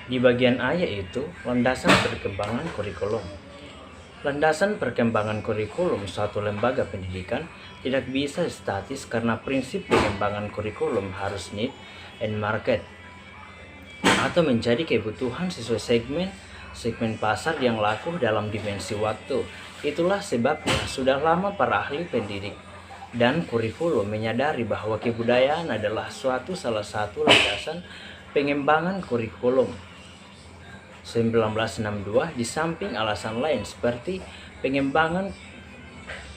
Di bagian A yaitu landasan perkembangan kurikulum. Landasan perkembangan kurikulum suatu lembaga pendidikan tidak bisa statis karena prinsip pengembangan kurikulum harus need and market atau menjadi kebutuhan sesuai segmen pasar yang laku dalam dimensi waktu. Itulah sebabnya sudah lama para ahli pendidik dan kurikulum menyadari bahwa kebudayaan adalah salah satu landasan pengembangan kurikulum. 1962 di samping alasan lain seperti pengembangan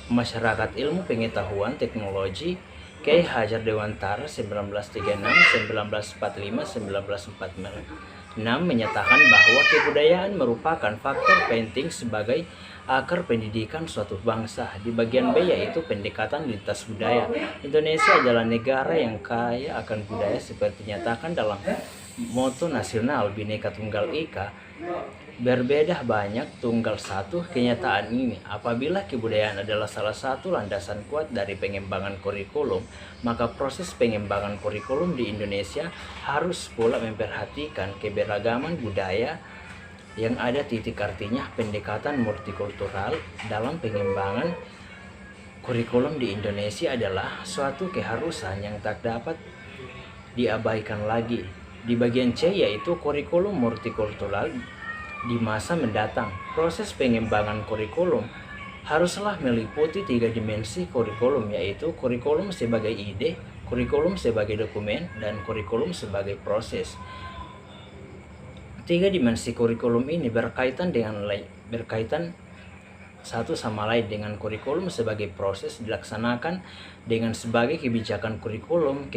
masyarakat ilmu pengetahuan teknologi, Kiai Hajar Dewantara 1936, 1945, 1946 menyatakan bahwa kebudayaan merupakan faktor penting sebagai akar pendidikan suatu bangsa. Di bagian B yaitu pendekatan lintas budaya. Indonesia adalah negara yang kaya akan budaya seperti dinyatakan dalam moto nasional Bhinneka Tunggal Ika. Berbeda banyak tunggal satu. Kenyataan ini, apabila kebudayaan adalah salah satu landasan kuat dari pengembangan kurikulum, maka proses pengembangan kurikulum di Indonesia harus pula memperhatikan keberagaman budaya yang ada. Artinya pendekatan multikultural dalam pengembangan kurikulum di Indonesia adalah suatu keharusan yang tak dapat diabaikan lagi. Di bagian C yaitu kurikulum multikultural di masa mendatang. Proses pengembangan kurikulum haruslah meliputi 3 dimensi kurikulum, yaitu kurikulum sebagai ide, kurikulum sebagai dokumen, dan kurikulum sebagai proses. 3 dimensi kurikulum ini berkaitan satu sama lain. Dengan kurikulum sebagai proses dilaksanakan dengan sebagai kebijakan kurikulum.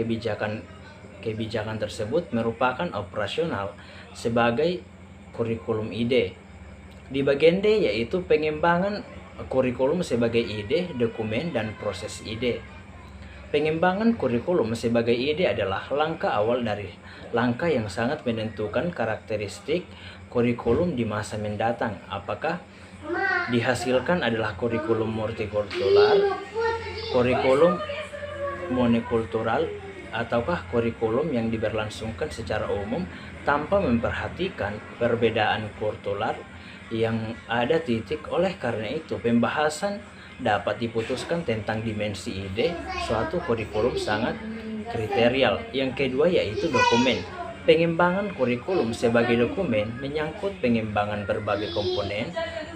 Kebijakan tersebut merupakan operasional sebagai kurikulum ide. Di bagian D yaitu pengembangan kurikulum sebagai ide, dokumen, dan proses ide. Pengembangan kurikulum sebagai ide adalah langkah awal dari langkah yang sangat menentukan karakteristik kurikulum di masa mendatang. Apakah dihasilkan adalah kurikulum multikultural, kurikulum monokultural, ataukah kurikulum yang diberlangsungkan secara umum tanpa memperhatikan perbedaan kultural yang ada. Oleh karena itu, pembahasan dapat diputuskan tentang dimensi ide suatu kurikulum sangat kriterial. Yang kedua yaitu dokumen. Pengembangan kurikulum sebagai dokumen menyangkut pengembangan berbagai komponen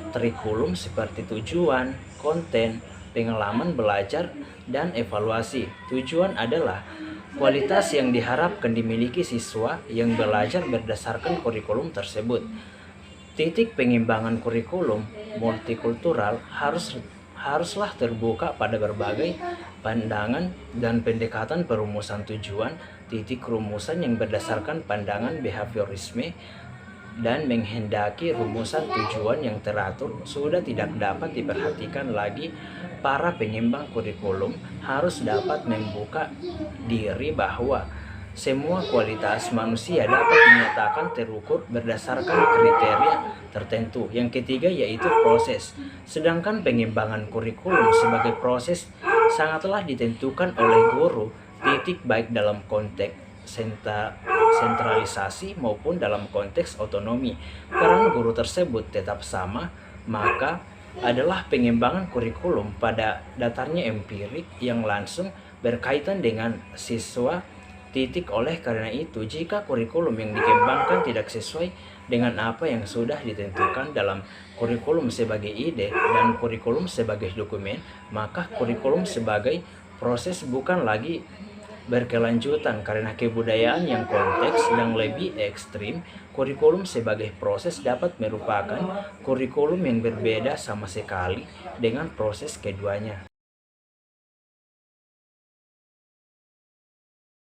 kurikulum seperti tujuan, konten, pengalaman belajar, dan evaluasi. Tujuan adalah kualitas yang diharapkan dimiliki siswa yang belajar berdasarkan kurikulum tersebut. Pengembangan kurikulum multikultural haruslah terbuka pada berbagai pandangan dan pendekatan perumusan tujuan. Rumusan yang berdasarkan pandangan behaviorisme dan menghendaki rumusan tujuan yang teratur sudah tidak dapat diperhatikan lagi. Para pengembang kurikulum harus dapat membuka diri bahwa semua kualitas manusia dapat dinyatakan terukur berdasarkan kriteria tertentu. Yang ketiga yaitu proses. Sedangkan pengembangan kurikulum sebagai proses sangatlah ditentukan oleh guru, baik dalam konteks sentralisasi maupun dalam konteks otonomi. Peran guru tersebut tetap sama, maka adalah pengembangan kurikulum pada dasarnya empirik yang langsung berkaitan dengan siswa. Oleh karena itu, jika kurikulum yang dikembangkan tidak sesuai dengan apa yang sudah ditentukan dalam kurikulum sebagai ide dan kurikulum sebagai dokumen, maka kurikulum sebagai proses bukan lagi berkelanjutan. Karena kebudayaan yang konteks yang lebih ekstrim, kurikulum sebagai proses dapat merupakan kurikulum yang berbeda sama sekali dengan proses keduanya.